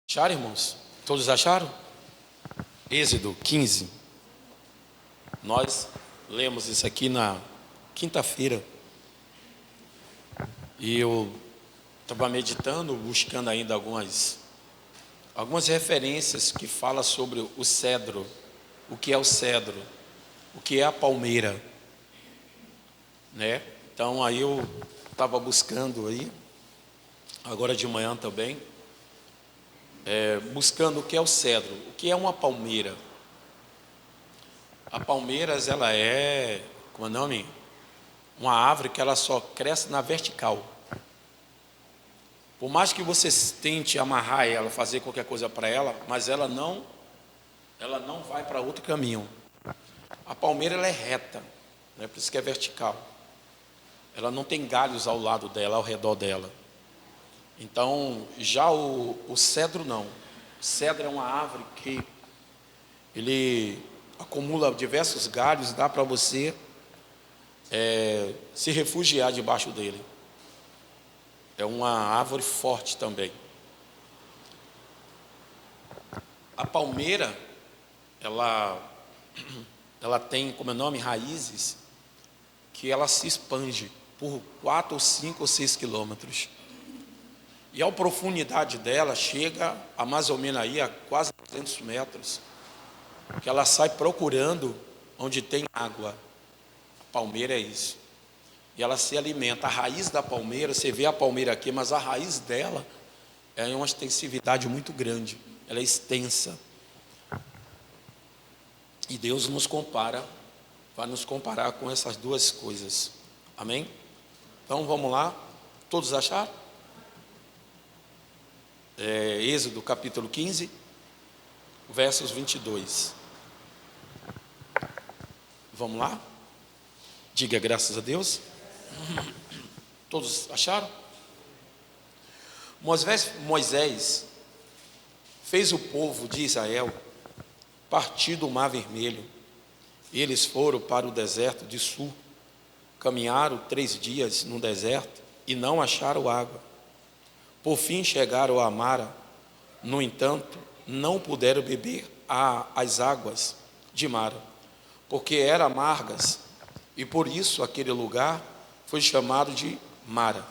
Acharam, irmãos? Todos acharam? Êxodo 15. Nós lemos isso aqui na quinta-feira. E eu estava meditando, buscando ainda algumas referências que falam sobre o cedro. O que é o cedro? O que é a palmeira? Né? Então aí eu estava buscando aí, agora de manhã também, buscando o que é o cedro, o que é uma palmeira. A palmeira, ela é, como é o nome? Uma árvore que ela só cresce na vertical. Por mais que você tente amarrar ela, fazer qualquer coisa para ela, mas ela não vai para outro caminho. A palmeira, ela é reta, né? Por isso que é vertical. Ela não tem galhos ao lado dela, ao redor dela. Então, já o cedro não. O cedro é uma árvore que ele acumula diversos galhos, dá para você se refugiar debaixo dele. É uma árvore forte também. A palmeira, ela tem como nome raízes que ela se expande por 4 ou 5 ou 6 quilômetros. E a profundidade dela chega a mais ou menos aí a quase 200 metros, que ela sai procurando onde tem água. A palmeira é isso. E ela se alimenta. A raiz da palmeira, você vê a palmeira aqui, mas a raiz dela é uma extensividade muito grande. Ela é extensa. E Deus vai nos comparar com essas duas coisas. Amém? Então vamos lá. Todos acharam? Êxodo capítulo 15, versos 22. Vamos lá? Diga graças a Deus. Todos acharam? Moisés fez o povo de Israel partir do Mar Vermelho. Eles foram para o deserto de Sul. Caminharam 3 dias no deserto e não acharam água. Por fim chegaram a Mara. No entanto, não puderam beber as águas de Mara, porque eram amargas, e por isso aquele lugar foi chamado de Mara.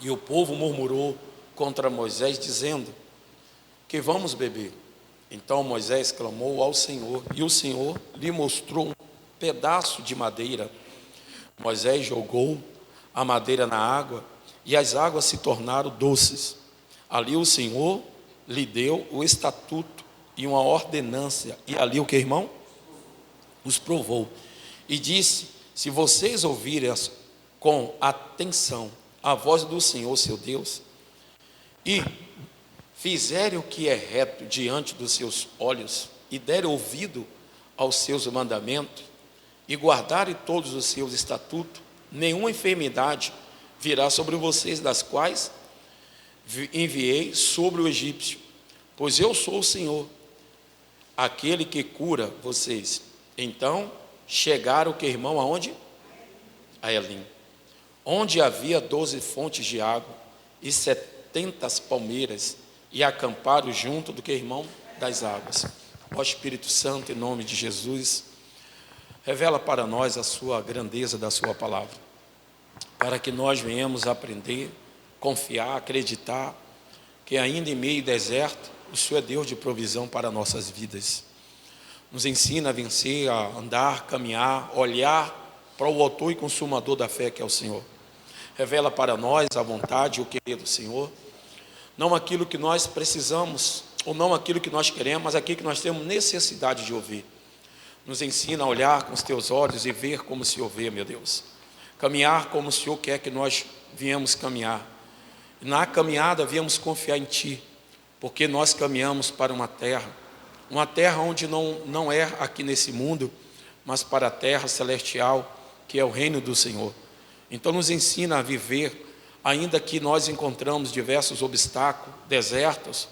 E o povo murmurou contra Moisés, dizendo: que vamos beber? Então Moisés clamou ao Senhor, e o Senhor lhe mostrou um pedaço de madeira. Moisés jogou a madeira na água, e as águas se tornaram doces. Ali o Senhor lhe deu o estatuto e uma ordenança, e ali o que, irmão? Os provou. E disse: se vocês ouvirem com atenção a voz do Senhor, seu Deus, e fizerem o que é reto diante dos seus olhos, e derem ouvido aos seus mandamentos, e guardarem todos os seus estatutos, nenhuma enfermidade virá sobre vocês, das quais enviei sobre o egípcio, pois eu sou o Senhor, aquele que cura vocês. Então chegaram, que, irmão, aonde? A Elim, onde havia 12 fontes de água e 70 palmeiras, e acamparam junto do que, irmão? Das águas. Ó Espírito Santo, em nome de Jesus, revela para nós a sua grandeza da sua palavra, para que nós venhamos aprender, confiar, acreditar que ainda em meio deserto o Senhor é Deus de provisão para nossas vidas. Nos ensina a vencer, a andar, caminhar, olhar para o autor e consumador da fé, que é o Senhor. Revela para nós a vontade e o querer do Senhor, não aquilo que nós precisamos, ou não aquilo que nós queremos, mas aquilo que nós temos necessidade de ouvir. Nos ensina a olhar com os teus olhos e ver como o Senhor vê, meu Deus. Caminhar como o Senhor quer que nós viemos caminhar. Na caminhada viemos confiar em Ti, porque nós caminhamos para uma terra onde não é aqui nesse mundo, mas para a terra celestial, que é o reino do Senhor. Então nos ensina a viver, ainda que nós encontramos diversos obstáculos, desertos,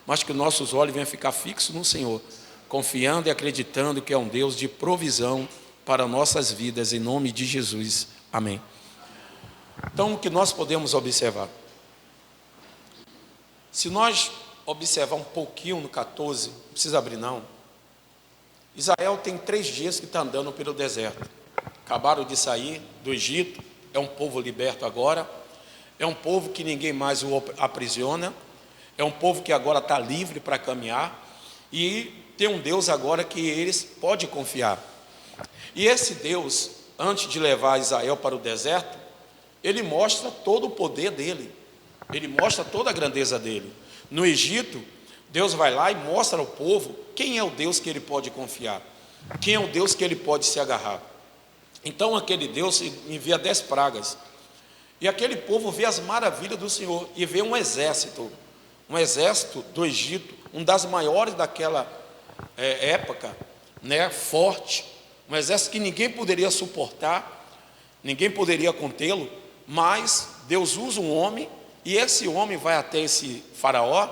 mas que nossos olhos venham ficar fixos no Senhor, confiando e acreditando que é um Deus de provisão para nossas vidas, em nome de Jesus. Amém. Então, o que nós podemos observar? Se nós observar um pouquinho no 14, não precisa abrir não. Israel tem 3 dias que está andando pelo deserto. Acabaram de sair do Egito, é um povo liberto agora, é um povo que ninguém mais o aprisiona, é um povo que agora está livre para caminhar, e tem um Deus agora que eles podem confiar. E esse Deus, antes de levar Israel para o deserto, ele mostra todo o poder dele, ele mostra toda a grandeza dele. No Egito, Deus vai lá e mostra ao povo quem é o Deus que ele pode confiar, quem é o Deus que ele pode se agarrar. Então aquele Deus envia 10 pragas, e aquele povo vê as maravilhas do Senhor, e vê um exército do Egito, um das maiores daquela época, né, forte, um exército que ninguém poderia suportar, ninguém poderia contê-lo, mas Deus usa um homem, e esse homem vai até esse faraó,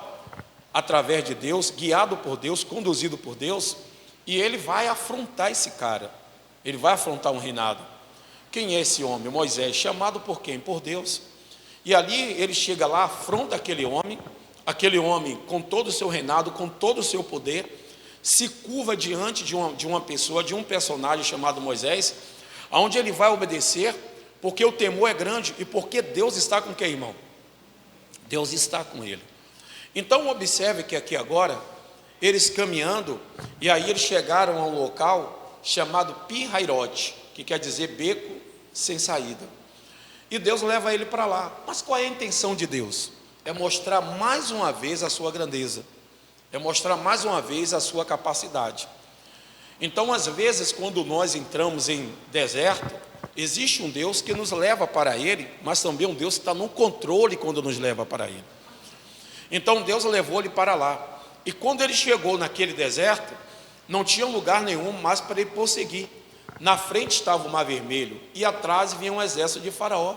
através de Deus, guiado por Deus, conduzido por Deus, e ele vai afrontar esse cara, ele vai afrontar um reinado. Quem é esse homem? Moisés, chamado por quem? Por Deus. E ali ele chega lá, afronta aquele homem com todo o seu reinado, com todo o seu poder, se curva diante de uma pessoa, de um personagem chamado Moisés, onde ele vai obedecer, porque o temor é grande, e porque Deus está com quem, irmão? Deus está com ele. Então observe que aqui agora, eles caminhando, e aí eles chegaram a um local chamado Pi-Hairote, que quer dizer beco sem saída, e Deus leva ele para lá. Mas qual é a intenção de Deus? É mostrar mais uma vez a sua grandeza, é mostrar mais uma vez a sua capacidade. Então às vezes quando nós entramos em deserto, existe um Deus que nos leva para ele, mas também um Deus que está no controle quando nos leva para ele. Então Deus levou ele para lá, e quando ele chegou naquele deserto, não tinha lugar nenhum mais para ele prosseguir. Na frente estava o Mar Vermelho, e atrás vinha um exército de Faraó.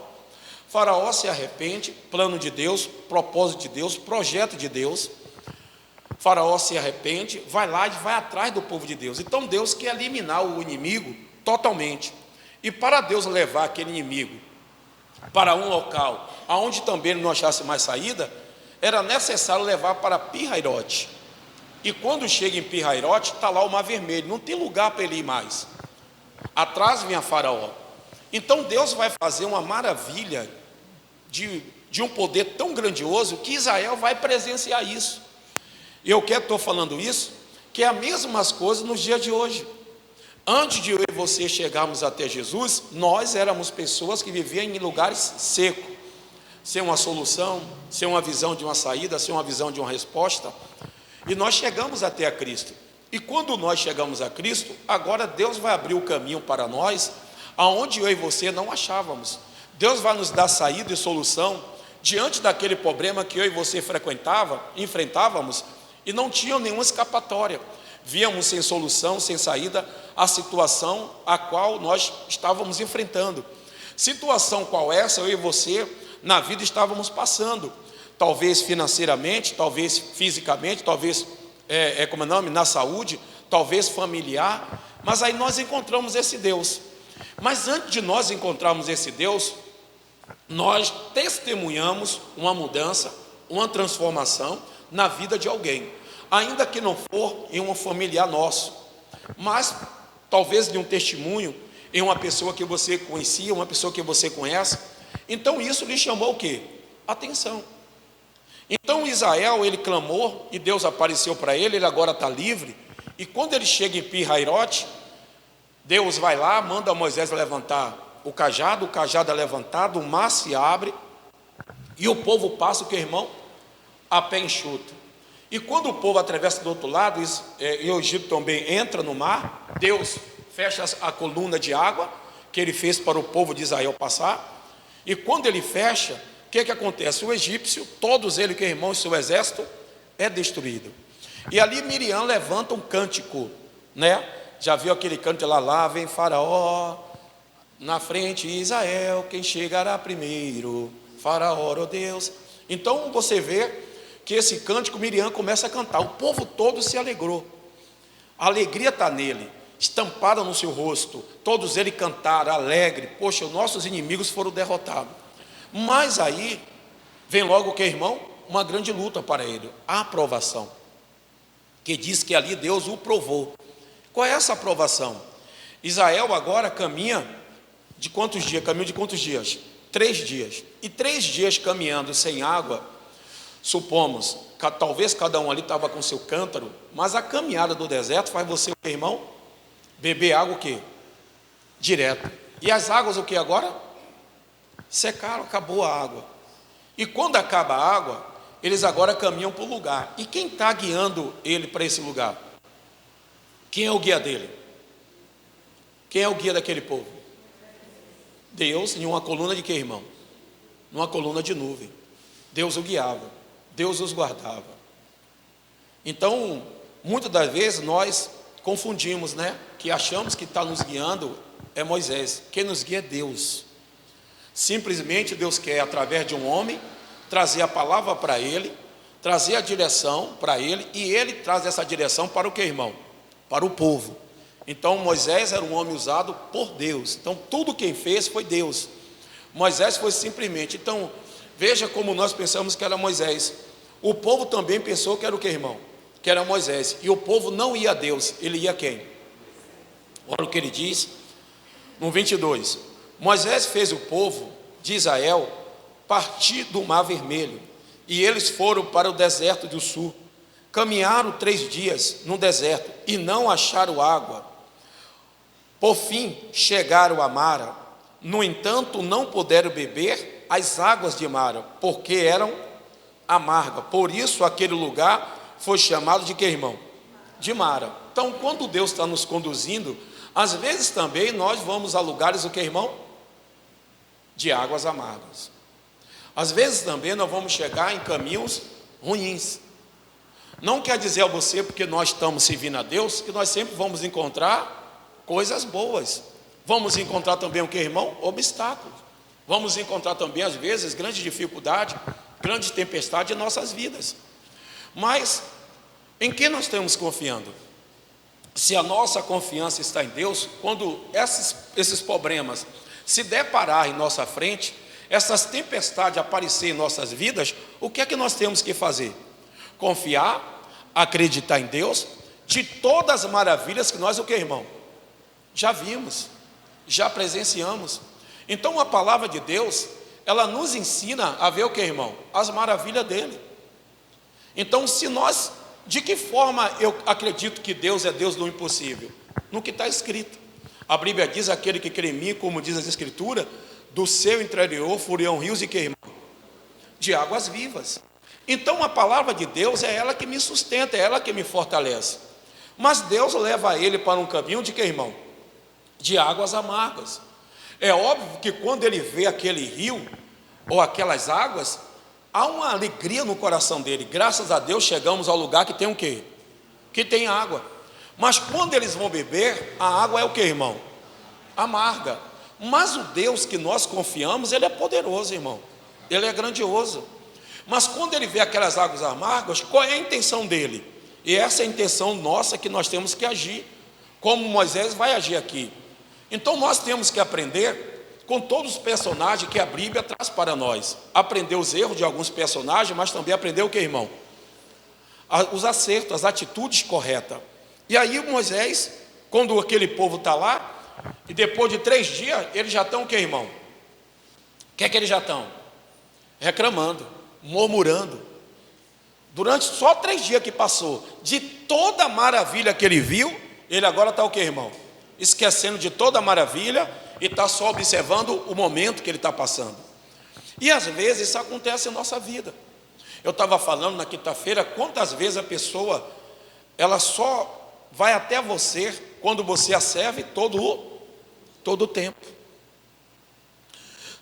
Faraó se arrepende, plano de Deus, propósito de Deus, projeto de Deus. Faraó se arrepende, vai lá e vai atrás do povo de Deus. Então Deus quer eliminar o inimigo totalmente, e para Deus levar aquele inimigo para um local onde também ele não achasse mais saída, era necessário levar para Pi-Hairote. E quando chega em Pi-Hairote, está lá o Mar Vermelho, não tem lugar para ele ir mais. Atrás vinha Faraó. Então Deus vai fazer uma maravilha de um poder tão grandioso, que Israel vai presenciar isso. E eu estou falando isso, que é a mesma coisa nos dias de hoje. Antes de eu e você chegarmos até Jesus, nós éramos pessoas que viviam em lugares secos, sem uma solução, sem uma visão de uma saída, sem uma visão de uma resposta. E nós chegamos até a Cristo. E quando nós chegamos a Cristo, agora Deus vai abrir o caminho para nós, aonde eu e você não achávamos. Deus vai nos dar saída e solução diante daquele problema que eu e você enfrentávamos, e não tinha nenhuma escapatória. Víamos sem solução, sem saída, a situação a qual nós estávamos enfrentando. Situação qual essa eu e você na vida estávamos passando, talvez financeiramente, talvez fisicamente, talvez na saúde, talvez familiar, mas aí nós encontramos esse Deus. Mas antes de nós encontrarmos esse Deus, nós testemunhamos uma mudança, uma transformação na vida de alguém, ainda que não for em um familiar nosso, mas talvez de um testemunho em uma pessoa que você conhecia, uma pessoa que você conhece. Então isso lhe chamou o quê? Atenção. Então Israel, ele clamou, e Deus apareceu para ele, ele agora está livre. E quando ele chega em Pi-Hairote, Deus vai lá, manda Moisés levantar o cajado é levantado, o mar se abre, e o povo passa o que, irmão? A pé enxuto. E quando o povo atravessa do outro lado, e o Egito também entra no mar, Deus fecha a coluna de água que ele fez para o povo de Israel passar. E quando ele fecha, o que acontece? O egípcio, todos eles que irmão, seu exército é destruído. E ali Miriam levanta um cântico, né? Já viu aquele cântico lá vem Faraó, na frente Israel, quem chegará primeiro? Faraó, ó Deus. Então você vê que esse cântico Miriam começa a cantar, o povo todo se alegrou. A alegria está nele, estampada no seu rosto. Todos eles cantaram, alegre. Poxa, os nossos inimigos foram derrotados. Mas aí, vem logo o que, irmão? uma grande luta para ele, a aprovação, que diz que ali Deus o provou. Qual é essa aprovação? Israel agora caminha de quantos dias? Caminho de quantos dias? 3 dias. E 3 dias caminhando sem água, supomos, talvez cada um ali estava com seu cântaro, mas a caminhada do deserto faz você, irmão, beber água o quê? Direto. E as águas o que agora? Secaram, acabou a água. E quando acaba a água, eles agora caminham para o lugar. E quem está guiando ele para esse lugar? Quem é o guia dele? Quem é o guia daquele povo? Deus, em uma coluna de quê, irmão? Numa coluna de nuvem. Deus o guiava, Deus os guardava. Então, muitas das vezes nós confundimos, né? Que achamos que está nos guiando é Moisés. Quem nos guia é Deus. Simplesmente Deus quer, através de um homem, trazer a palavra para ele, trazer a direção para ele, e ele traz essa direção para o que, irmão? Para o povo. Então Moisés era um homem usado por Deus. Então tudo quem fez foi Deus. Moisés foi simplesmente. Então veja como nós pensamos que era Moisés. O povo também pensou que era o que, irmão? Que era Moisés. E o povo não ia a Deus, ele ia a quem? Olha o que ele diz no 22. Moisés fez o povo de Israel partir do Mar Vermelho, e eles foram para o deserto do sul. Caminharam 3 dias no deserto e não acharam água. Por fim chegaram a Mara. No entanto, não puderam beber as águas de Mara, porque eram amargas. Por isso aquele lugar foi chamado de quê, irmão? De Mara. Então, quando Deus está nos conduzindo, às vezes também nós vamos a lugares, o que, irmão? De águas amargas. Às vezes também nós vamos chegar em caminhos ruins. Não quer dizer a você, porque nós estamos servindo a Deus, que nós sempre vamos encontrar coisas boas. Vamos encontrar também o que, irmão? Obstáculos. Vamos encontrar também, às vezes, grande dificuldade, grande tempestade em nossas vidas. Mas, em que nós estamos confiando? Se a nossa confiança está em Deus, quando esses problemas se deparar em nossa frente, essas tempestades aparecer em nossas vidas, o que é que nós temos que fazer? Confiar, acreditar em Deus, de todas as maravilhas que nós, o que, irmão? Já vimos, já presenciamos. Então a palavra de Deus, ela nos ensina a ver o que, irmão? As maravilhas dele. Então, se nós, de que forma eu acredito que Deus é Deus do impossível? No que está escrito. A Bíblia diz: aquele que crê em mim, como diz as Escrituras, do seu interior fluirão rios de que, irmão? De águas vivas. Então a palavra de Deus é ela que me sustenta, é ela que me fortalece. Mas Deus leva ele para um caminho de que, irmão? De águas amargas. É óbvio que quando ele vê aquele rio, ou aquelas águas, há uma alegria no coração dele. Graças a Deus chegamos ao lugar que tem o quê? Que tem água. Mas quando eles vão beber, a água é o que, irmão? Amarga. Mas o Deus que nós confiamos, ele é poderoso, irmão. Ele é grandioso. Mas quando ele vê aquelas águas amargas, qual é a intenção dele? E essa é a intenção nossa, que nós temos que agir, como Moisés vai agir aqui. Então nós temos que aprender com todos os personagens que a Bíblia traz para nós. Aprender os erros de alguns personagens, mas também aprender o que, irmão? Os acertos, as atitudes corretas. E aí Moisés, quando aquele povo está lá, e depois de 3 dias, eles já estão o que, irmão? O que é que eles já estão? Reclamando, murmurando. Durante só 3 dias que passou, de toda a maravilha que ele viu, ele agora está o que, irmão? Esquecendo de toda a maravilha e está só observando o momento que ele está passando. E às vezes isso acontece em nossa vida. Eu estava falando na quinta-feira, quantas vezes a pessoa, ela só vai até você quando você a serve todo o tempo.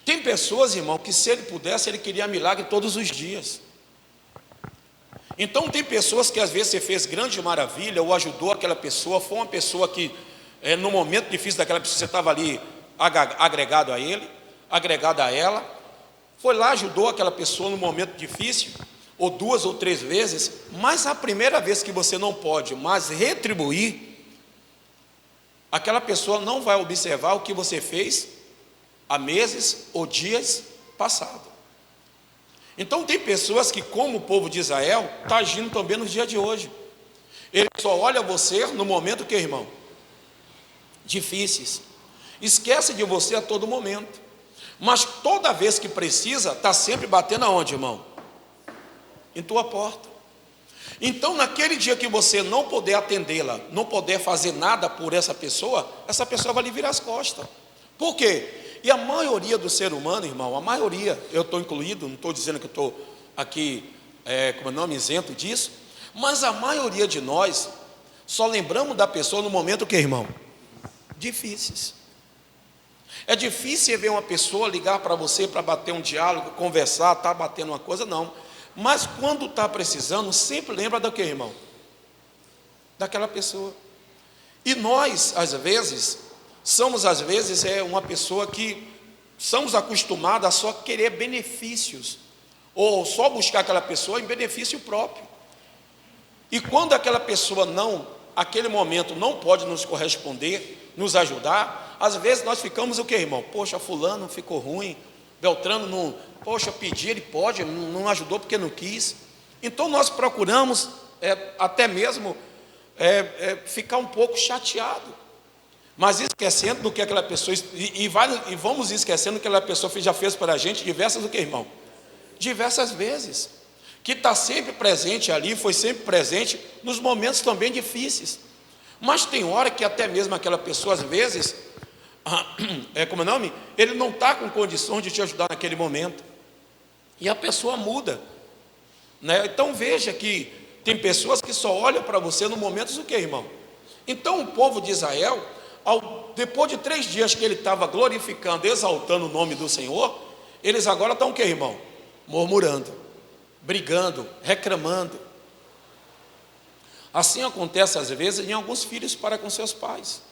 Tem pessoas, irmão, que se ele pudesse, ele queria milagre todos os dias. Então tem pessoas que às vezes você fez grande maravilha, ou ajudou aquela pessoa, foi uma pessoa que no momento difícil daquela pessoa, você estava ali agregado a ele, agregado a ela, foi lá, ajudou aquela pessoa no momento difícil, ou 2 ou 3 vezes, mas a primeira vez que você não pode mais retribuir, aquela pessoa não vai observar o que você fez há meses ou dias passados. Então tem pessoas que, como o povo de Israel, está agindo também no dia de hoje. Ele só olha você no momento que, irmão, difíceis. Esquece de você a todo momento. Mas toda vez que precisa, está sempre batendo aonde, irmão? Em tua porta. Então naquele dia que você não puder atendê-la, não puder fazer nada por essa pessoa vai lhe virar as costas. Por quê? E a maioria do ser humano, irmão, a maioria, eu estou incluído, não estou dizendo que eu estou aqui, isento disso, mas a maioria de nós só lembramos da pessoa no momento que, irmão? Difíceis. É difícil ver uma pessoa ligar para você para bater um diálogo, conversar, tá batendo uma coisa, não. Mas quando está precisando, sempre lembra do que, irmão? Daquela pessoa. E nós, às vezes, somos uma pessoa que somos acostumados a só querer benefícios, ou só buscar aquela pessoa em benefício próprio. E quando aquela pessoa aquele momento não pode nos corresponder, nos ajudar, às vezes nós ficamos o que, irmão? Poxa, fulano ficou ruim, Beltrano não, poxa, pedi, ele pode, não ajudou porque não quis. Então nós procuramos até mesmo ficar um pouco chateado, mas esquecendo do que aquela pessoa, e vamos esquecendo do que aquela pessoa já fez para a gente diversas, o que, irmão? Diversas vezes, que está sempre presente ali, foi sempre presente nos momentos também difíceis. Mas tem hora que até mesmo aquela pessoa, às vezes, ele não está com condições de te ajudar naquele momento, e a pessoa muda, né? Então veja que tem pessoas que só olham para você no momento do que, irmão? Então o povo de Israel, depois de 3 dias que ele estava glorificando, exaltando o nome do Senhor, eles agora estão o que, irmão? Murmurando, brigando, reclamando. Assim acontece às vezes em alguns filhos para com seus pais.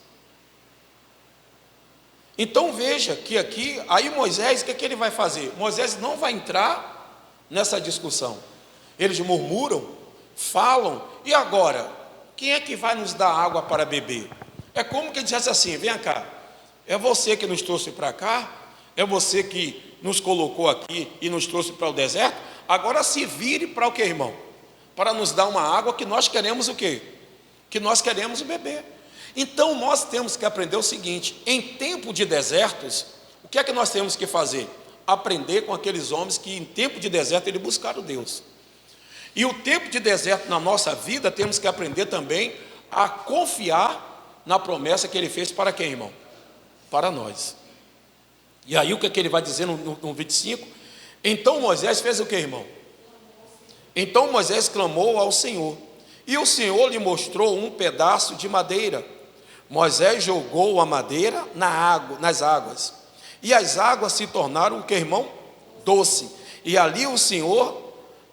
Então veja que aqui, aí Moisés, o que ele vai fazer? Moisés não vai entrar nessa discussão. Eles murmuram, falam, e agora? Quem é que vai nos dar água para beber? É como que dissesse assim, vem cá, é você que nos trouxe para cá, é você que nos colocou aqui e nos trouxe para o deserto, agora se vire para o que, irmão? Para nos dar uma água que nós queremos o quê? Que nós queremos beber. Então nós temos que aprender o seguinte, em tempo de desertos, o que é que nós temos que fazer? Aprender com aqueles homens que em tempo de deserto eles buscaram Deus. E o tempo de deserto na nossa vida, temos que aprender também a confiar na promessa que ele fez para quem, irmão? Para nós. E aí o que é que ele vai dizer no 25? Então Moisés fez o que, irmão? Então Moisés clamou ao Senhor, e o Senhor lhe mostrou um pedaço de madeira. Moisés jogou a madeira nas águas, e as águas se tornaram o que, irmão? Doce. E ali o Senhor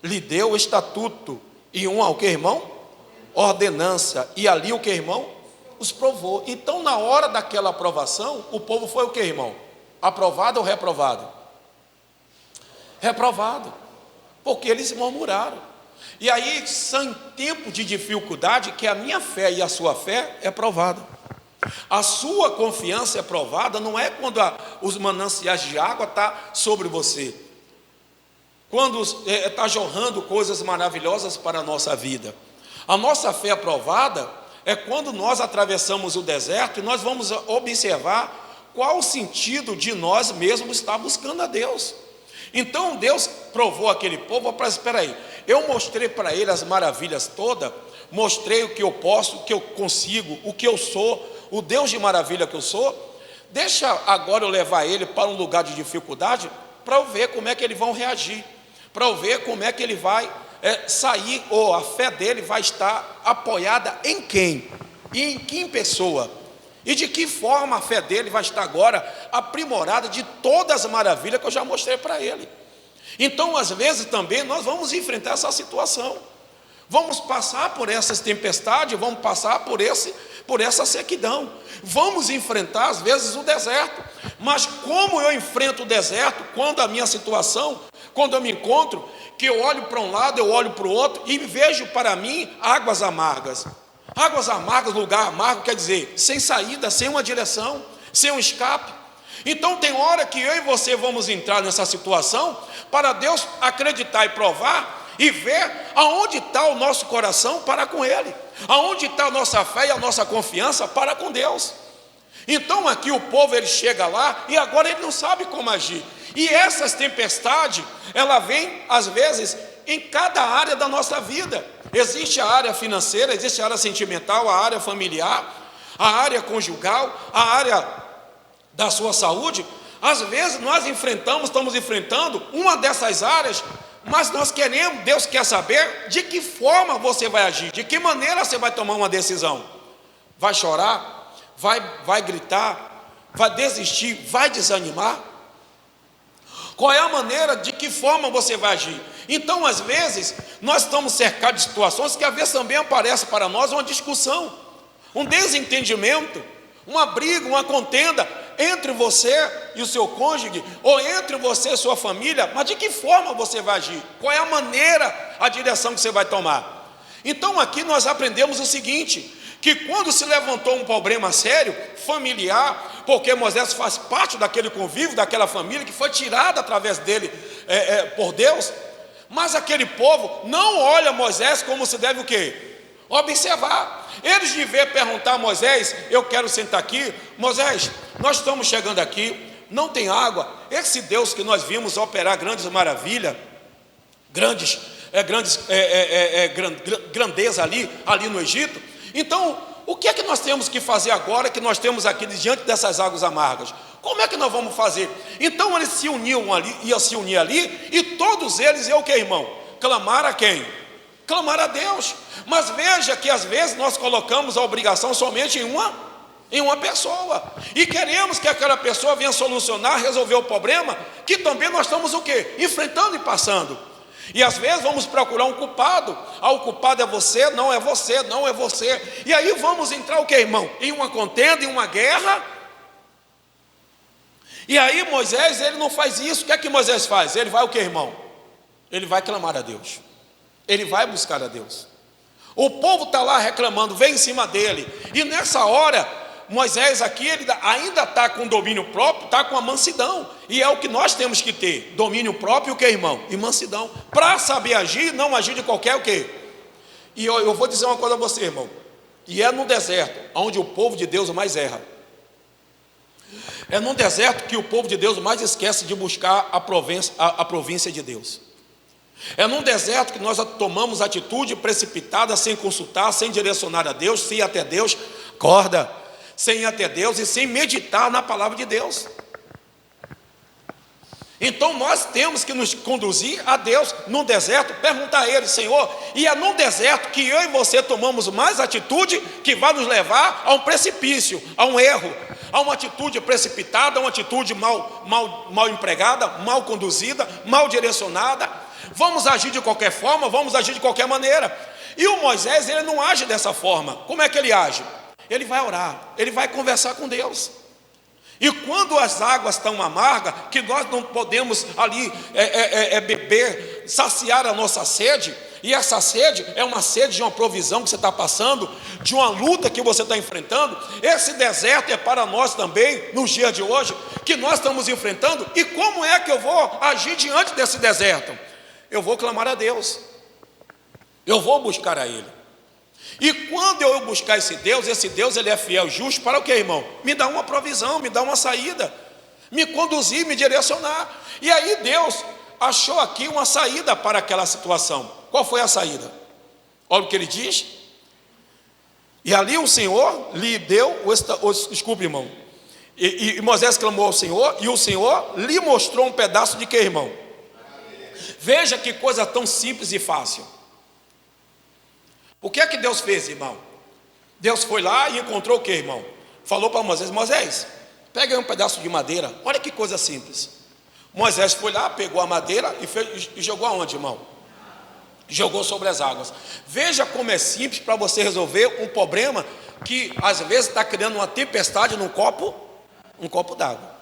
lhe deu o estatuto, e o que, irmão? Ordenança. E ali o que, irmão? Os provou. Então na hora daquela aprovação, o povo foi o que, irmão? Aprovado ou reprovado? Reprovado, porque eles murmuraram. E aí são em tempo de dificuldade que a minha fé e a sua fé é provada. A sua confiança é provada, não é quando os mananciais de água estão sobre você, quando está jorrando coisas maravilhosas para a nossa vida. A nossa fé aprovada é quando nós atravessamos o deserto e nós vamos observar qual o sentido de nós mesmos estar buscando a Deus. Então Deus provou aquele povo, espera aí, eu mostrei para ele as maravilhas todas, mostrei o que eu posso, o que eu consigo, o que eu sou, o Deus de maravilha que eu sou, deixa agora eu levar ele para um lugar de dificuldade, para eu ver como é que eles vão reagir, para eu ver como é que ele vai sair, ou a fé dele vai estar apoiada em quem? E em que pessoa? E de que forma a fé dele vai estar agora aprimorada de todas as maravilhas que eu já mostrei para ele. Então às vezes também nós vamos enfrentar essa situação, vamos passar por essas tempestades, vamos passar por essa sequidão, vamos enfrentar às vezes o deserto. Mas como eu enfrento o deserto? Quando a minha situação, quando eu me encontro, que eu olho para um lado, eu olho para o outro e vejo para mim águas amargas. Águas amargas, lugar amargo, quer dizer, sem saída, sem uma direção, sem um escape. Então tem hora que eu e você vamos entrar nessa situação para Deus acreditar e provar e ver aonde está o nosso coração para com Ele, aonde está a nossa fé e a nossa confiança para com Deus. Então aqui o povo, ele chega lá e agora ele não sabe como agir. E essas tempestades, ela vem às vezes em cada área da nossa vida. Existe a área financeira, existe a área sentimental, a área familiar, a área conjugal, a área da sua saúde. Às vezes nós estamos enfrentando uma dessas áreas, mas nós queremos, Deus quer saber de que forma você vai agir, de que maneira você vai tomar uma decisão. Vai chorar? Vai gritar? Vai desistir? Vai desanimar? Qual é a maneira, de que forma você vai agir? Então, às vezes, nós estamos cercados de situações que às vezes também aparece para nós uma discussão, um desentendimento, uma briga, uma contenda entre você e o seu cônjuge, ou entre você e sua família. Mas de que forma você vai agir? Qual é a maneira, a direção que você vai tomar? Então aqui nós aprendemos o seguinte, que quando se levantou um problema sério, familiar, porque Moisés faz parte daquele convívio, daquela família que foi tirada através dele por Deus, mas aquele povo não olha Moisés como se deve o quê? Observar. Eles deviam perguntar a Moisés: eu quero sentar aqui, Moisés, nós estamos chegando aqui, não tem água, esse Deus que nós vimos operar grandes maravilhas, grandeza ali no Egito, então o que é que nós temos que fazer agora que nós temos aqui diante dessas águas amargas? Como é que nós vamos fazer? Então eles se uniam ali, iam se unir ali, e todos eles iam o que, irmão? Clamar a quem? Clamar a Deus. Mas veja que às vezes nós colocamos a obrigação somente em uma pessoa, e queremos que aquela pessoa venha solucionar, resolver o problema que também nós estamos o quê? Enfrentando e passando. E às vezes vamos procurar um culpado. O culpado é você, não é você, não é você. E aí vamos entrar o que, irmão? Em uma contenda, em uma guerra. E aí Moisés, ele não faz isso. O que é que Moisés faz? Ele vai o que, irmão? Ele vai clamar a Deus. Ele vai buscar a Deus. O povo está lá reclamando, vem em cima dele. E nessa hora, Moisés aqui, ele ainda está com domínio próprio, está com a mansidão. E é o que nós temos que ter, domínio próprio, o que, irmão? E mansidão, para saber agir, não agir de qualquer o quê? E eu vou dizer uma coisa a você, irmão, e é no deserto, onde o povo de Deus mais erra. É no deserto que o povo de Deus mais esquece de buscar a província de Deus. É num deserto que nós tomamos atitude precipitada, sem consultar, sem direcionar a Deus, sem ir até Deus, sem ir até Deus e sem meditar na palavra de Deus. Então nós temos que nos conduzir a Deus no deserto, perguntar a Ele: Senhor, e é no deserto que eu e você tomamos mais atitude que vai nos levar a um precipício, a um erro, a uma atitude precipitada, a uma atitude mal empregada, mal conduzida, mal direcionada. Vamos agir de qualquer forma, vamos agir de qualquer maneira. E o Moisés, ele não age dessa forma. Como é que ele age? Ele vai orar, ele vai conversar com Deus. E quando as águas estão amargas, que nós não podemos ali beber, saciar a nossa sede, e essa sede é uma sede de uma provisão que você está passando, de uma luta que você está enfrentando. Esse deserto é para nós também, nos dias de hoje, que nós estamos enfrentando. E como é que eu vou agir diante desse deserto? Eu vou clamar a Deus, eu vou buscar a Ele. E quando eu buscar esse Deus ele é fiel e justo para o que, irmão? Me dá uma provisão, me dá uma saída, me conduzir, me direcionar. E aí Deus achou aqui uma saída para aquela situação. Qual foi a saída? Olha o que ele diz. E ali o Senhor lhe deu, desculpe, irmão, e Moisés clamou ao Senhor, e o Senhor lhe mostrou um pedaço de que, irmão? Veja que coisa tão simples e fácil. O que é que Deus fez, irmão? Deus foi lá e encontrou o que, irmão? Falou para Moisés: Moisés, pega aí um pedaço de madeira. Olha que coisa simples. Moisés foi lá, pegou a madeira e jogou aonde, irmão? Jogou sobre as águas. Veja como é simples para você resolver um problema que às vezes está criando uma tempestade num copo d'água.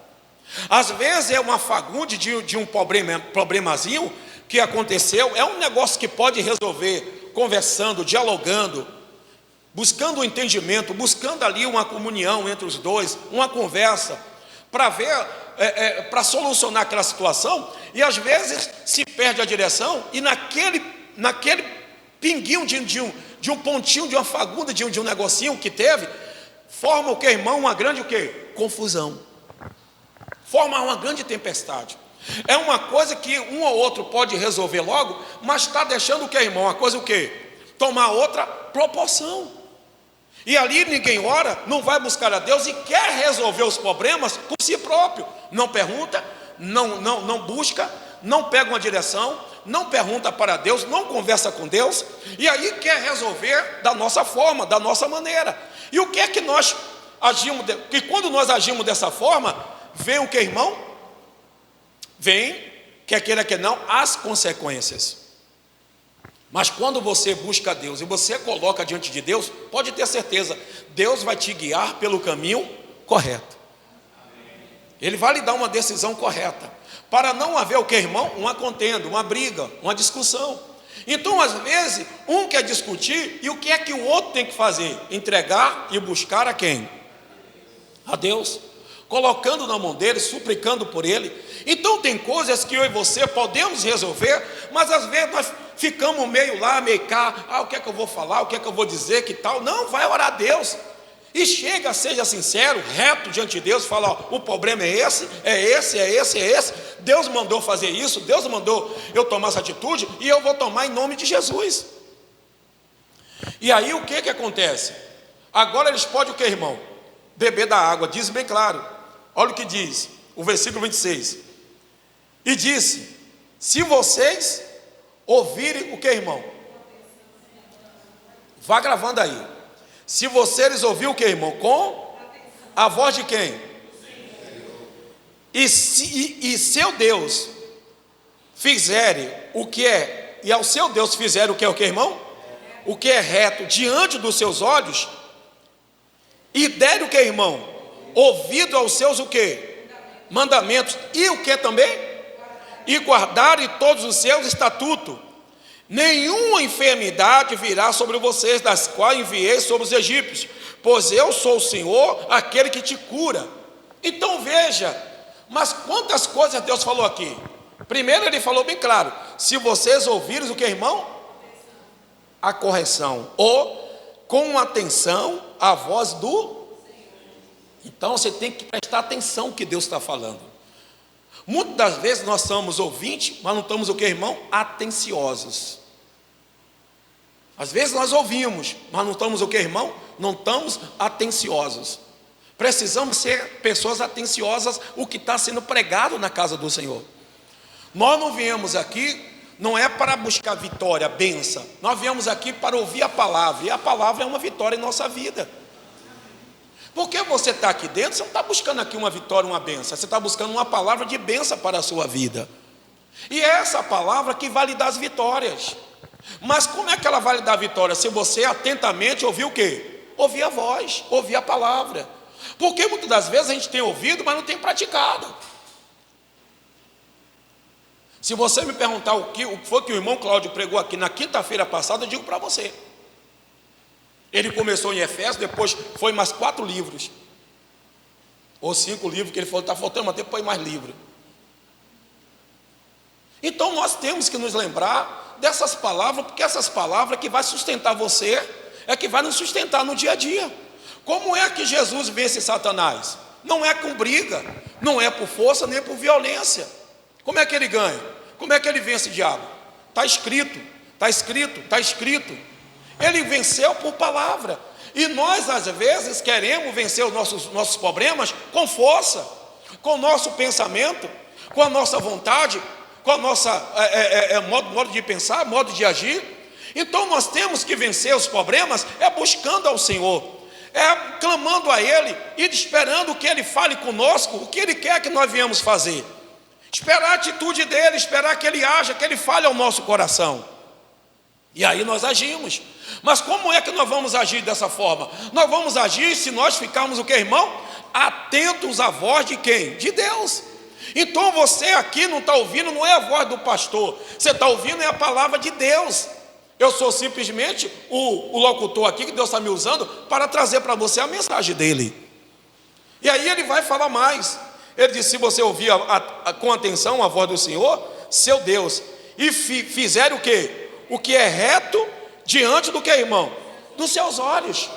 Às vezes é uma fagulha de um problemazinho que aconteceu. É um negócio que pode resolver conversando, dialogando, buscando o entendimento, buscando ali uma comunhão entre os dois, uma conversa. para ver, para solucionar aquela situação, e às vezes se perde a direção, e naquele pinguinho de um pontinho, de uma fagulha, de um negocinho que teve, forma o que, irmão? Uma grande o quê? Confusão. Forma uma grande tempestade. É uma coisa que um ou outro pode resolver logo, mas está deixando o que, irmão? Uma coisa o quê? Tomar outra proporção. E ali ninguém ora, não vai buscar a Deus e quer resolver os problemas por si próprio. Não pergunta, não busca, não pega uma direção, não pergunta para Deus, não conversa com Deus, e aí quer resolver da nossa forma, da nossa maneira. E o que é que nós agimos? Que quando nós agimos dessa forma, vem o que, irmão? Vem, quer queira que não, as consequências. Mas quando você busca Deus e você coloca diante de Deus, pode ter certeza, Deus vai te guiar pelo caminho correto. Ele vai lhe dar uma decisão correta, para não haver o que, irmão? Uma contenda, uma briga, uma discussão. Então, às vezes, um quer discutir, e o que é que o outro tem que fazer? Entregar e buscar a quem? A Deus, colocando na mão dele, suplicando por ele. Então tem coisas que eu e você podemos resolver, mas às vezes nós ficamos meio lá, meio cá, o que é que eu vou falar, o que é que eu vou dizer, que tal? Não, vai orar a Deus, e chega, seja sincero, reto diante de Deus, fala, o problema é esse, Deus mandou fazer isso, Deus mandou eu tomar essa atitude, e eu vou tomar em nome de Jesus. E aí o que acontece? Agora eles podem o que, irmão? Beber da água, diz bem claro, olha o que diz, o versículo 26, e disse, se vocês ouvirem o que, irmão? Vá gravando aí, se vocês ouvirem o que, irmão? Com a voz de quem? E seu Deus fizerem o que é, e ao seu Deus fizerem o que é o que, irmão? O que é reto diante dos seus olhos, e derem o que, irmão? Ouvido aos seus o que? Mandamentos, e o que também? E guardarem todos os seus estatutos, nenhuma enfermidade virá sobre vocês, das quais enviei sobre os egípcios, pois eu sou o Senhor, aquele que te cura. Então veja, mas quantas coisas Deus falou aqui? Primeiro ele falou bem claro, se vocês ouvirem o que, irmão? A correção, ou com atenção a voz do... Então você tem que prestar atenção no que Deus está falando. Muitas das vezes nós somos ouvintes, mas não estamos o que, irmão? Atenciosos. Às vezes nós ouvimos, mas não estamos o que, irmão? Não estamos atenciosos. Precisamos ser pessoas atenciosas o que está sendo pregado na casa do Senhor. Nós não viemos aqui, não é para buscar vitória, bênção. Nós viemos aqui para ouvir a palavra, e a palavra é uma vitória em nossa vida. Porque você está aqui dentro, você não está buscando aqui uma vitória, uma bênção, você está buscando uma palavra de bênção para a sua vida. E é essa palavra que vai lhe dar as vitórias. Mas como é que ela vai lhe dar a vitória? Se você atentamente ouvir o quê? Ouvir a voz, ouvir a palavra. Porque muitas das vezes a gente tem ouvido, mas não tem praticado. Se você me perguntar o que foi que o irmão Cláudio pregou aqui na quinta-feira passada, eu digo para você. Ele começou em Efésios, depois foi mais 4 livros, ou 5 livros, que ele falou, está faltando, mas depois mais livro. Então nós temos que nos lembrar dessas palavras, porque essas palavras que vai sustentar você, é que vai nos sustentar no dia a dia. Como é que Jesus vence Satanás? Não é com briga, não é por força, nem por violência. Como é que ele ganha? Como é que ele vence o diabo? Está escrito, está escrito, está escrito. Ele venceu por palavra. E nós, às vezes, queremos vencer os nossos problemas com força, com o nosso pensamento, com a nossa vontade, com a nossa modo de pensar, modo de agir. Então nós temos que vencer os problemas buscando ao Senhor, clamando a Ele e esperando que Ele fale conosco, o que Ele quer que nós viemos fazer. Esperar a atitude dEle, esperar que Ele haja, que Ele fale ao nosso coração. E aí nós agimos. Mas como é que nós vamos agir dessa forma? Nós vamos agir se nós ficarmos o que, irmão? Atentos à voz de quem? De Deus. Então você aqui não está ouvindo, não é a voz do pastor, você está ouvindo é a palavra de Deus. Eu sou simplesmente o locutor aqui que Deus está me usando para trazer para você a mensagem dele. E aí ele vai falar mais. Ele disse: se você ouvir com atenção a voz do Senhor, seu Deus, e fizer o quê? O que é reto diante do que, irmão? Dos seus olhos.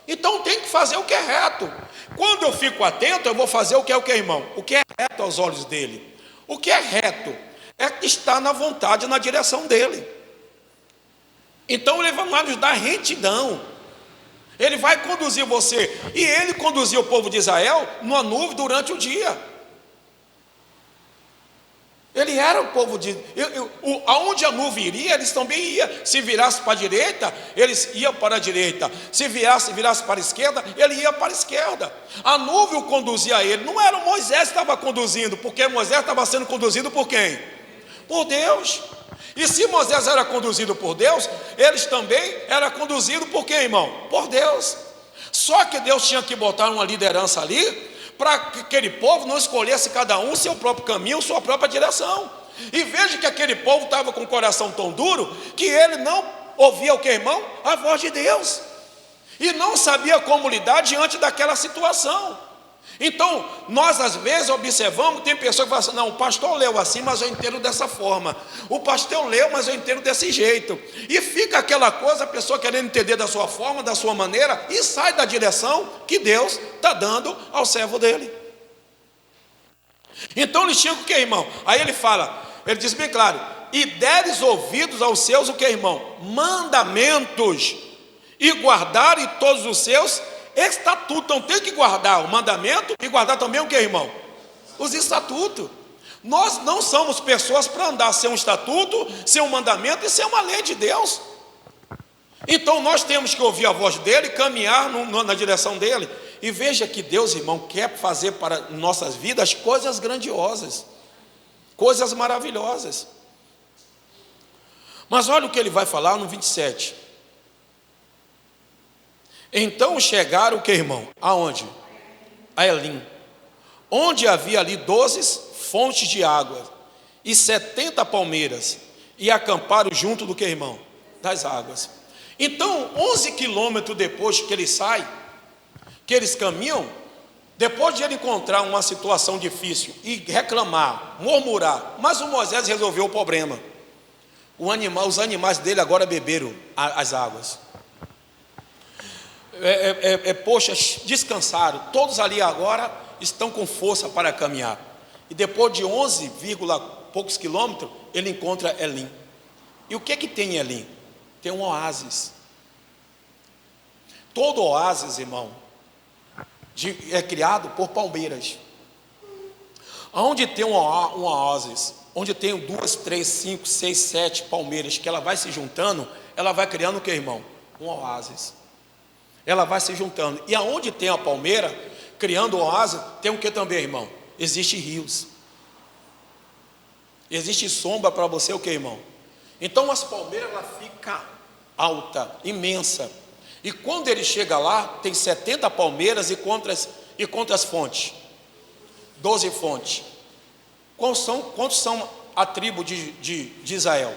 Então tem que fazer o que é reto. Quando eu fico atento, eu vou fazer o que é o que, irmão? O que é reto aos olhos dele. O que é reto é estar na vontade, na direção dele. Então ele vai nos dar retidão. Ele vai conduzir você. E ele conduziu o povo de Israel numa nuvem durante o dia. Ele era o povo de... aonde a nuvem iria, eles também iam. Se virasse para a direita, eles iam para a direita. Se virasse para a esquerda, ele ia para a esquerda. A nuvem o conduzia a ele. Não era o Moisés que estava conduzindo, porque Moisés estava sendo conduzido por quem? Por Deus. E se Moisés era conduzido por Deus, eles também eram conduzidos por quem, irmão? Por Deus. Só que Deus tinha que botar uma liderança ali, para que aquele povo não escolhesse cada um seu próprio caminho, sua própria direção. E veja que aquele povo estava com o coração tão duro, que ele não ouvia o que, irmão? A voz de Deus. E não sabia como lidar diante daquela situação. Então, nós às vezes observamos, tem pessoas que falam assim: não, o pastor leu assim, mas eu entendo dessa forma. O pastor leu, mas eu entendo desse jeito. E fica aquela coisa, a pessoa querendo entender da sua forma, da sua maneira, e sai da direção que Deus está dando ao servo dele. Então eles tinham o que, irmão? Aí ele fala, ele diz bem claro: e deres ouvidos aos seus, o que, irmão? Mandamentos, e guardarem todos os seus estatutos. Então tem que guardar o mandamento e guardar também o que, irmão? Os estatutos. Nós não somos pessoas para andar sem um estatuto, sem um mandamento e sem uma lei de Deus. Então nós temos que ouvir a voz dele, caminhar na direção dele. E veja que Deus, irmão, quer fazer para nossas vidas coisas grandiosas, coisas maravilhosas. Mas olha o que ele vai falar no 27. Então chegaram o que, irmão? Aonde? A Elim, onde havia ali 12 fontes de água e 70 palmeiras, e acamparam junto do que, irmão? Das águas. Então 11 quilômetros depois que eles saem, que eles caminham, depois de ele encontrar uma situação difícil e reclamar, murmurar, mas o Moisés resolveu o problema. Os animais dele agora beberam as águas. Poxa, descansaram, todos ali agora estão com força para caminhar. E depois de 11, poucos quilômetros, ele encontra Elim. E o que tem em Elim? Tem um oásis. Todo oásis, irmão, é criado por palmeiras. Onde tem um oásis, onde tem 2, 3, 5, 6, 7 palmeiras, que ela vai se juntando, ela vai criando o que, irmão? Um oásis. Ela vai se juntando. E aonde tem a palmeira, criando o oásis, tem o que também, irmão? Existem rios. Existe sombra para você, o que, irmão? Então as palmeiras, ela fica alta, imensa. E quando ele chega lá, tem 70 palmeiras e quantas fontes? 12 fontes. Quantos são a tribo de Israel?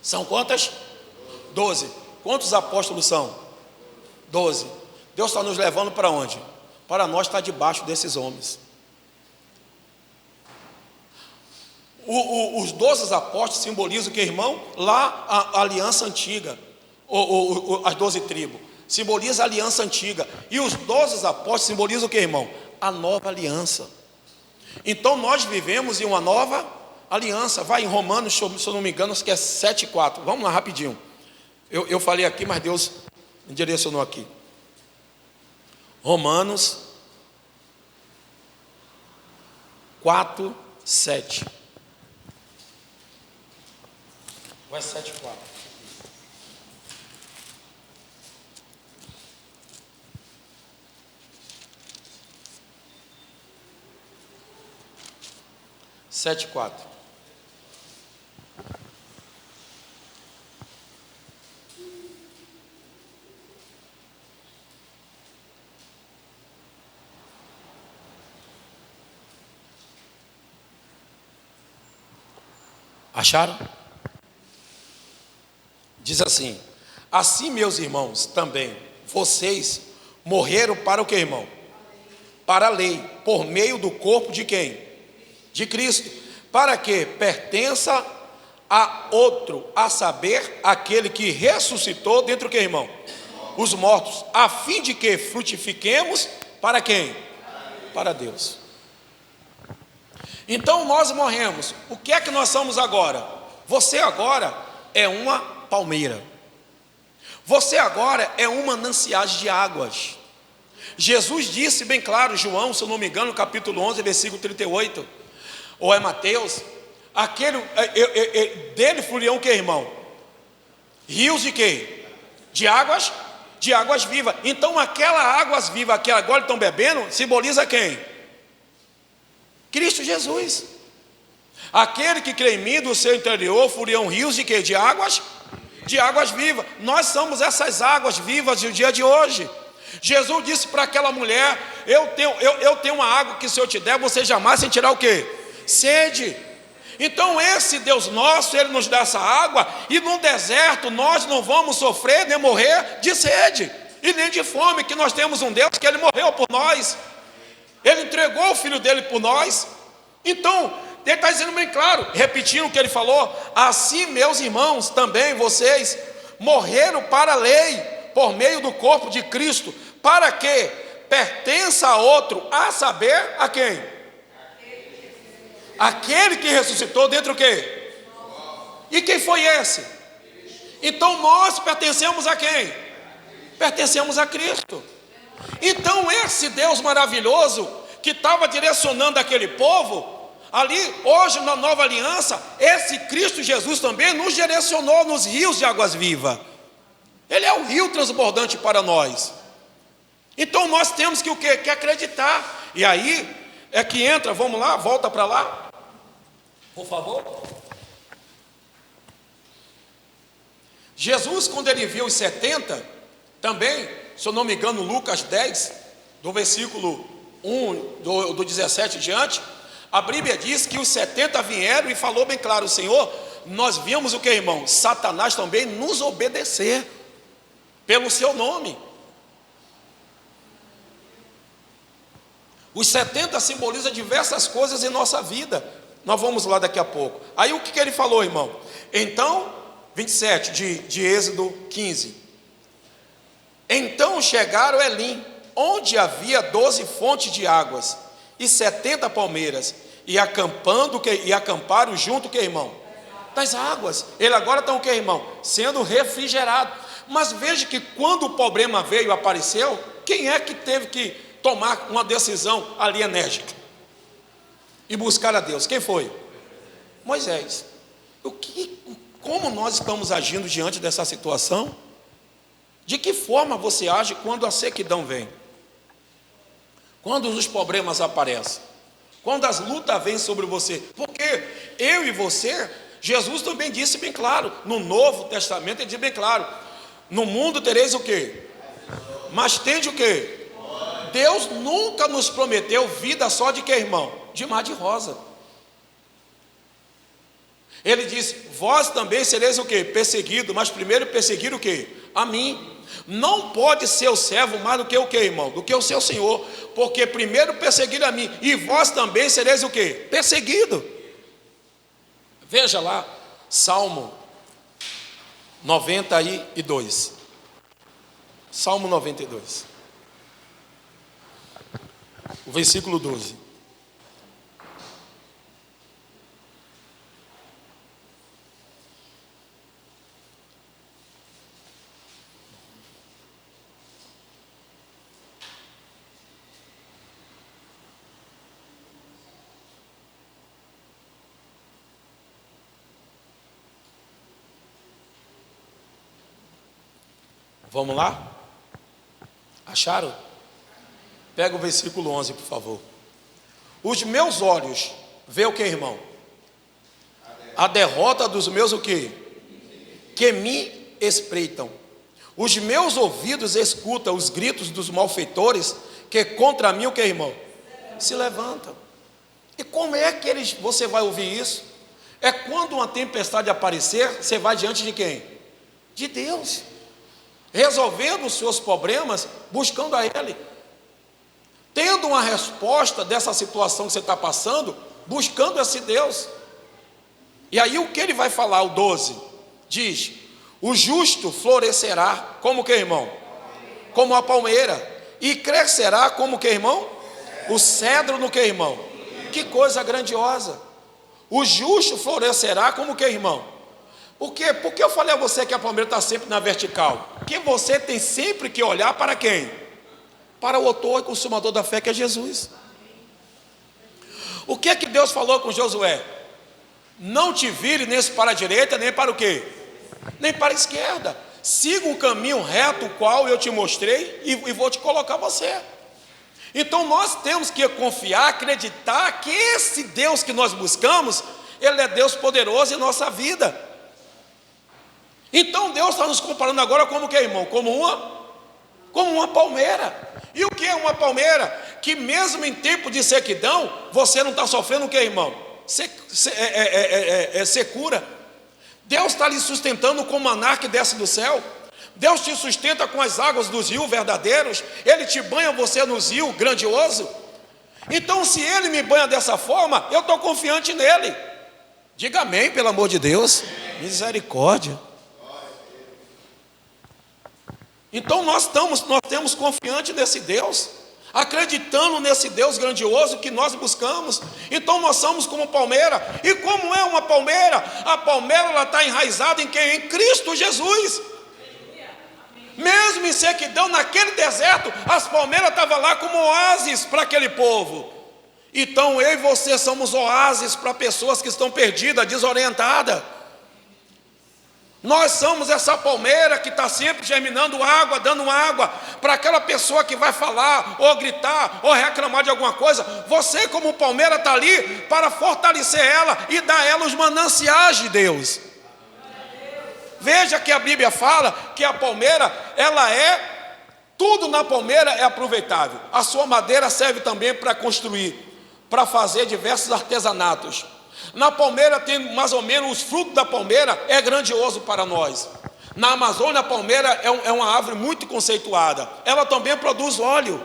São quantas? 12. Quantos apóstolos são? 12. Deus está nos levando para onde? Para nós estar debaixo desses homens. Os 12 apóstolos simbolizam o que, irmão? Lá a aliança antiga, as 12 tribos, simboliza a aliança antiga. E os 12 apóstolos simbolizam o que, irmão? A nova aliança. Então nós vivemos em uma nova aliança. Vai em Romanos, se eu não me engano, acho que é 7,4. Vamos lá rapidinho. Eu falei aqui, mas Deus me direcionou aqui. Romanos 4, 7. Vai 7,4. Sete, 4. Acharam? Diz assim: assim, meus irmãos, também vocês morreram para o que, irmão? para a lei, por meio do corpo de quem? De Cristo, para que pertença a outro, a saber, aquele que ressuscitou dentre o que, irmão? Os mortos, a fim de que frutifiquemos para quem? Para Deus. Então nós morremos. O que é que nós somos agora? Você agora é uma palmeira. Você agora é um manancial de águas. Jesus disse bem claro, João, se eu não me engano, capítulo 11, versículo 38, ou é Mateus, dele fluirão o que, irmão? Rios de quê? De águas vivas. Então aquela águas vivas que agora estão bebendo, simboliza quem? Cristo Jesus. Aquele que crê em mim, do seu interior fluirão rios de quê? De águas vivas. Nós somos essas águas vivas do dia de hoje. Jesus disse para aquela mulher: eu tenho uma água que se eu te der, você jamais sentirá o quê? Sede. Então esse Deus nosso, Ele nos dá essa água, e no deserto nós não vamos sofrer nem morrer de sede, e nem de fome, que nós temos um Deus que Ele morreu por nós, Ele entregou o Filho dEle por nós. Então Ele está dizendo bem claro, repetindo o que Ele falou: assim, meus irmãos, também vocês morreram para a lei, por meio do corpo de Cristo, para que pertença a outro, a saber, a quem? Aquele que ressuscitou dentro do quê? E quem foi esse? Então nós pertencemos a quem? Pertencemos a Cristo. Então esse Deus maravilhoso, que estava direcionando aquele povo, ali, hoje na nova aliança, esse Cristo Jesus também nos direcionou nos rios de águas vivas. Ele é o rio transbordante para nós. Então nós temos que o quê? Que acreditar. E aí é que entra, vamos lá, volta para lá, por favor. Jesus, quando ele viu os 70, também, se eu não me engano, Lucas 10, do versículo 1, do 17 diante, a Bíblia diz que os 70 vieram e falou bem claro: Senhor, nós vimos o que, irmão? Satanás também nos obedecer pelo seu nome. Os 70 simboliza diversas coisas em nossa vida. Nós vamos lá daqui a pouco. Aí o que ele falou, irmão? Então, 27 de Êxodo 15. Então chegaram a Elim, onde havia 12 fontes de águas e 70 palmeiras, e acamparam junto, que, irmão? Das águas. Ele agora está o que, irmão? Sendo refrigerado. Mas veja que quando o problema veio, apareceu, quem é que teve que tomar uma decisão ali enérgica e buscar a Deus? Quem foi? Moisés. Como nós estamos agindo diante dessa situação? De que forma você age quando a sequidão vem? Quando os problemas aparecem? Quando as lutas vêm sobre você? Porque eu e você, Jesus também disse bem claro, no Novo Testamento ele diz bem claro: no mundo tereis o quê? Mas tende o quê? Deus nunca nos prometeu vida só de quê, irmão? De mar de rosa. Ele diz: vós também sereis o quê? Perseguido, mas primeiro perseguir o quê? A mim. Não pode ser o servo mais do que o quê, irmão? Do que o seu Senhor, porque primeiro perseguir a mim, e vós também sereis o quê? Perseguido. Veja lá, Salmo 92. Salmo 92. O versículo 12. Vamos lá? Acharam? Pega o versículo 11, por favor. Os meus olhos vê o que, irmão? A derrota dos meus o que? Que me espreitam. Os meus ouvidos escutam os gritos dos malfeitores que contra mim o que, irmão? Se levantam. E como é que você vai ouvir isso? É quando uma tempestade aparecer, você vai diante de quem? De Deus. Resolvendo os seus problemas, buscando a Ele. tendo uma resposta dessa situação que você está passando, buscando esse Deus. E aí o que ele vai falar, o 12, diz: o justo florescerá como que, irmão? Como a palmeira, e crescerá como que, irmão? O cedro no que, irmão? Que coisa grandiosa. O justo florescerá como que, irmão? Por quê? Porque eu falei a você que a palmeira está sempre na vertical? Porque você tem sempre que olhar para quem? Para o autor e consumador da fé, que é Jesus. O que é que Deus falou com Josué? Não te vire nem para a direita, nem para o quê? Nem para a esquerda. Siga o caminho reto, o qual eu te mostrei, e vou te colocar você. Então nós temos que confiar, acreditar que esse Deus que nós buscamos, Ele é Deus poderoso em nossa vida. Então Deus está nos comparando agora como que, irmão? Como uma palmeira. E o que é uma palmeira? Que mesmo em tempo de sequidão, você não está sofrendo o que, irmão? Secura. Deus está lhe sustentando com o maná que desce do céu. Deus te sustenta com as águas dos rios verdadeiros. Ele te banha você nos rios grandioso. Então se Ele me banha dessa forma, eu estou confiante nele. Diga amém, pelo amor de Deus. Misericórdia. Então nós temos confiante nesse Deus, acreditando nesse Deus grandioso que nós buscamos. Então nós somos como palmeira. E como é uma palmeira? A palmeira, ela está enraizada em quem? Em Cristo Jesus. Mesmo em sequidão, naquele deserto, as palmeiras estavam lá como oásis para aquele povo. Então eu e você somos oásis para pessoas que estão perdidas, desorientadas. Nós somos essa palmeira que está sempre germinando água, dando água para aquela pessoa que vai falar, ou gritar, ou reclamar de alguma coisa. Você, como palmeira, está ali para fortalecer ela e dar a ela os mananciais de Deus. Veja que a Bíblia fala que a palmeira, tudo na palmeira é aproveitável. A sua madeira serve também para construir, para fazer diversos artesanatos. Na palmeira tem mais ou menos, os frutos da palmeira é grandioso para nós. Na Amazônia, a palmeira é uma árvore muito conceituada. Ela também produz óleo.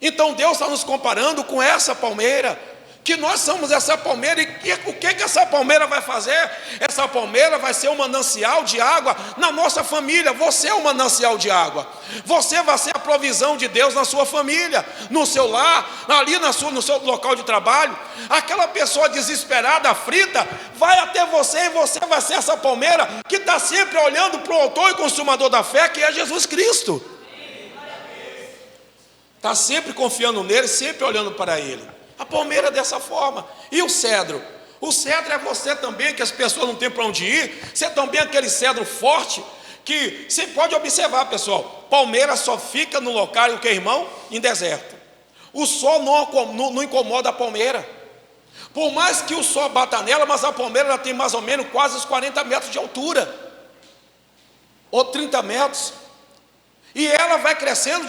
Então Deus está nos comparando com essa palmeira, que nós somos essa palmeira. E o que essa palmeira vai fazer? Essa palmeira vai ser um manancial de água na nossa família. Você é um manancial de água. Você vai ser a provisão de Deus na sua família, no seu lar, ali no seu local de trabalho. Aquela pessoa desesperada, aflita, vai até você, e você vai ser essa palmeira que está sempre olhando para o autor e consumador da fé, que é Jesus Cristo. Está sempre confiando nele, sempre olhando para ele. A palmeira dessa forma. E o cedro? O cedro é você também, que as pessoas não têm para onde ir. Você também é aquele cedro forte, que você pode observar, pessoal. Palmeira só fica no local, o que, irmão? Em deserto. O sol não incomoda a palmeira. Por mais que o sol bata nela, mas a palmeira ela tem mais ou menos quase os 40 metros de altura. Ou 30 metros. E ela vai crescendo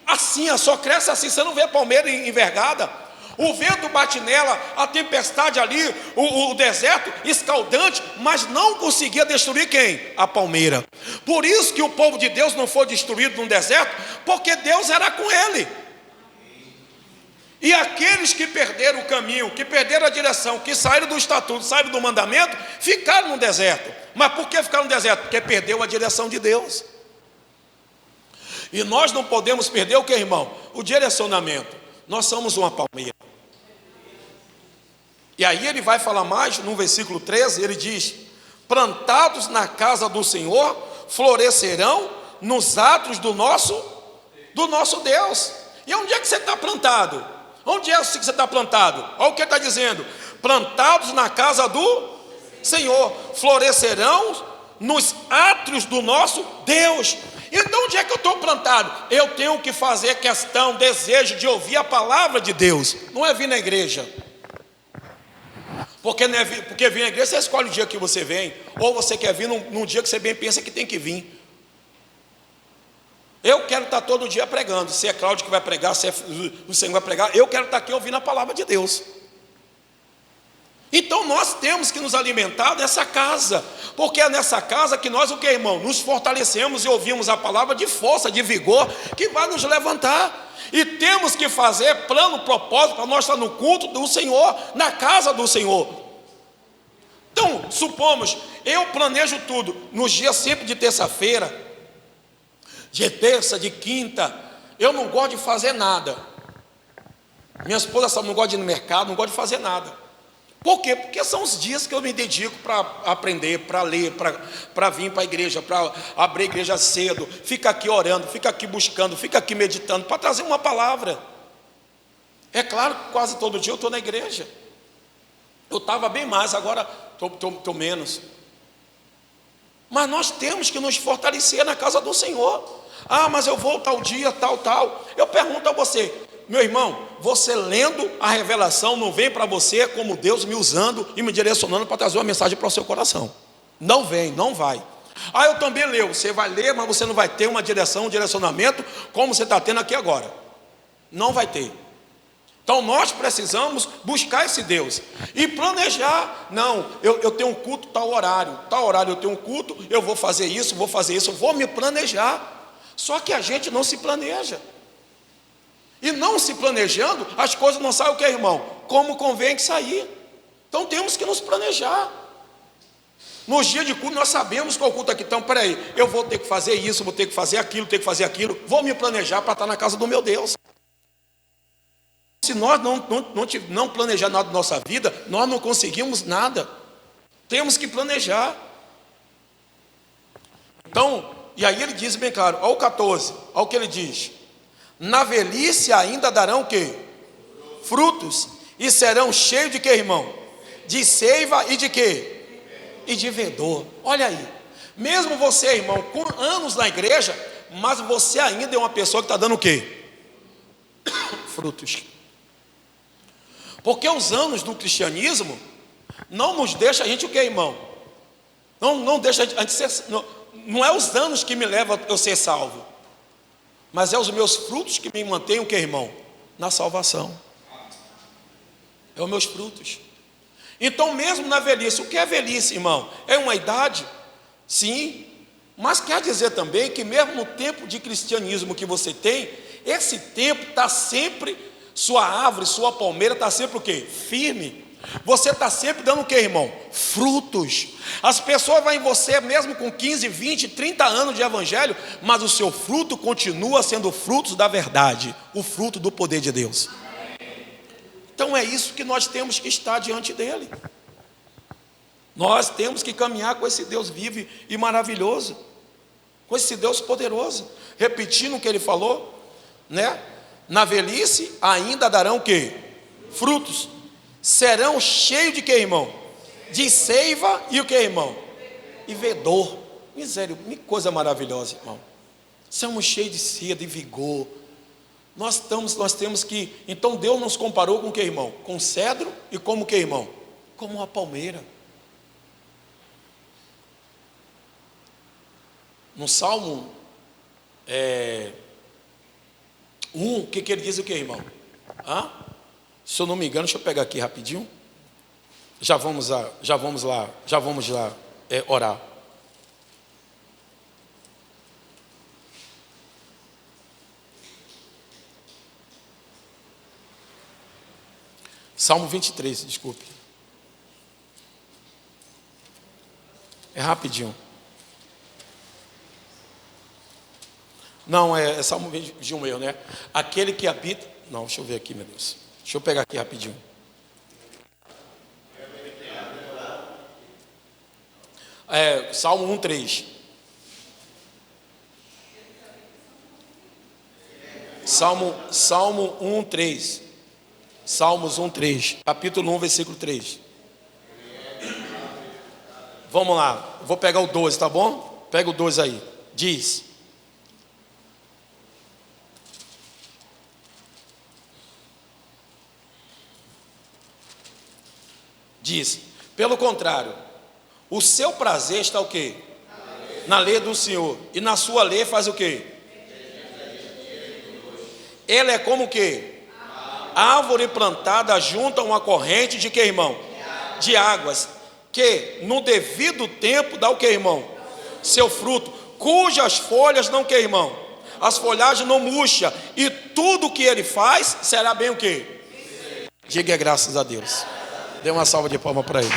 assim, só cresce assim. Você não vê a palmeira envergada. O vento bate nela, a tempestade ali, o deserto escaldante, mas não conseguia destruir quem? A palmeira. Por isso que o povo de Deus não foi destruído no deserto, porque Deus era com ele. E aqueles que perderam o caminho, que perderam a direção, que saíram do estatuto, saíram do mandamento, ficaram no deserto. Mas por que ficaram no deserto? Porque perdeu a direção de Deus. E nós não podemos perder o que, irmão? O direcionamento. Nós somos uma palmeira. E aí ele vai falar mais, no versículo 13, ele diz: plantados na casa do Senhor, florescerão nos atos do nosso Deus. E onde é que você está plantado? Onde é que você está plantado? Olha o que ele está dizendo: plantados na casa do Senhor, florescerão nos atos do nosso Deus. Então onde é que eu estou plantado? Eu tenho que fazer questão, desejo de ouvir a palavra de Deus. Não é vir na igreja. Porque vir na igreja, você escolhe o dia que você vem. Ou você quer vir num dia que você bem pensa que tem que vir. Eu quero estar todo dia pregando. Se é Cláudio que vai pregar, se é o Senhor vai pregar, eu quero estar aqui ouvindo a palavra de Deus. Então nós temos que nos alimentar dessa casa, porque é nessa casa que nós, o que, irmão? Nos fortalecemos e ouvimos a palavra de força, de vigor, que vai nos levantar. E temos que fazer plano, propósito, para nós estar no culto do Senhor, na casa do Senhor. Então, supomos, eu planejo tudo, nos dias sempre de terça-feira, de terça, de quinta, eu não gosto de fazer nada. Minha esposa sabe, não gosta de ir no mercado, não gosta de fazer nada. Por quê? Porque são os dias que eu me dedico para aprender, para ler, para vir para a igreja, para abrir a igreja cedo, fica aqui orando, fica aqui buscando, fica aqui meditando, para trazer uma palavra. É claro que quase todo dia eu estou na igreja. Eu estava bem mais, agora estou menos. Mas nós temos que nos fortalecer na casa do Senhor. Ah, mas eu vou tal dia, tal. Eu pergunto a você, meu irmão, você lendo a revelação não vem para você como Deus me usando e me direcionando para trazer uma mensagem para o seu coração. Não vem, não vai. Ah, eu também leio. Você vai ler, mas você não vai ter uma direção, um direcionamento como você está tendo aqui agora. Não vai ter. Então nós precisamos buscar esse Deus e planejar. Não, eu tenho um culto tal horário eu tenho um culto, eu vou fazer isso, vou me planejar. Só que a gente não se planeja. E não se planejando, as coisas não saem o que, irmão? Como convém que sair. Então temos que nos planejar. Nos dias de culto nós sabemos qual culto aqui. Então, peraí, eu vou ter que fazer isso, vou ter que fazer aquilo, vou me planejar para estar na casa do meu Deus. Se nós não planejar nada da nossa vida, nós não conseguimos nada. Temos que planejar. Então, e aí ele diz bem claro, ao 14, ao que ele diz: na velhice ainda darão o quê? Frutos, e serão cheios de quê, irmão? De seiva e de quê? E de vedor. Olha aí, mesmo você, irmão, com anos na igreja, mas você ainda é uma pessoa que está dando o quê? Frutos. Porque os anos do cristianismo não nos deixa a gente o quê, irmão? Não deixa a gente ser, não é os anos que me levam a eu ser salvo, mas é os meus frutos que me mantêm o que, irmão? Na salvação. É os meus frutos. Então mesmo na velhice, o que é velhice, irmão? É uma idade? Sim, mas quer dizer também que mesmo no tempo de cristianismo que você tem, esse tempo está sempre, sua árvore, sua palmeira está sempre o quê? Firme. Você está sempre dando o que, irmão? Frutos. As pessoas vão em você mesmo com 15, 20, 30 anos de evangelho, mas o seu fruto continua sendo frutos da verdade, o fruto do poder de Deus. Então é isso que nós temos que estar diante dele. Nós temos que caminhar com esse Deus vivo e maravilhoso, com esse Deus poderoso. Repetindo o que ele falou, né? Na velhice ainda darão o quê? Frutos. Serão cheios de quê, irmão? De seiva e o que, irmão? E vedor. Miséria, que coisa maravilhosa, irmão. Somos cheios de sede, de vigor. Nós temos que... Então Deus nos comparou com o que, irmão? Com cedro e como o que, irmão? Como uma palmeira. No Salmo 1, o que ele diz o que, irmão? Se eu não me engano, deixa eu pegar aqui rapidinho. Já vamos lá orar. Salmo 23, desculpe. É rapidinho. Não, é Salmo 21 mesmo, né? Aquele que habita... Não, deixa eu ver aqui, meu Deus. Deixa eu pegar aqui rapidinho. Salmo 1:3. Salmo 1:3. Salmos 1:3. Capítulo 1, versículo 3. Vamos lá. Vou pegar o 12, tá bom? Pega o 12 aí. Diz: pelo contrário, o seu prazer está o quê? Na lei do Senhor. E na sua lei faz o quê? Ele é como o quê? Árvore plantada junto a uma corrente de quê, irmão? de águas, que no devido tempo dá o que, irmão? Seu fruto, cujas folhas não, que, irmão? As folhagens não murcha, e tudo que ele faz será bem o que? Diga graças a Deus. Dê uma salva de palmas para ele.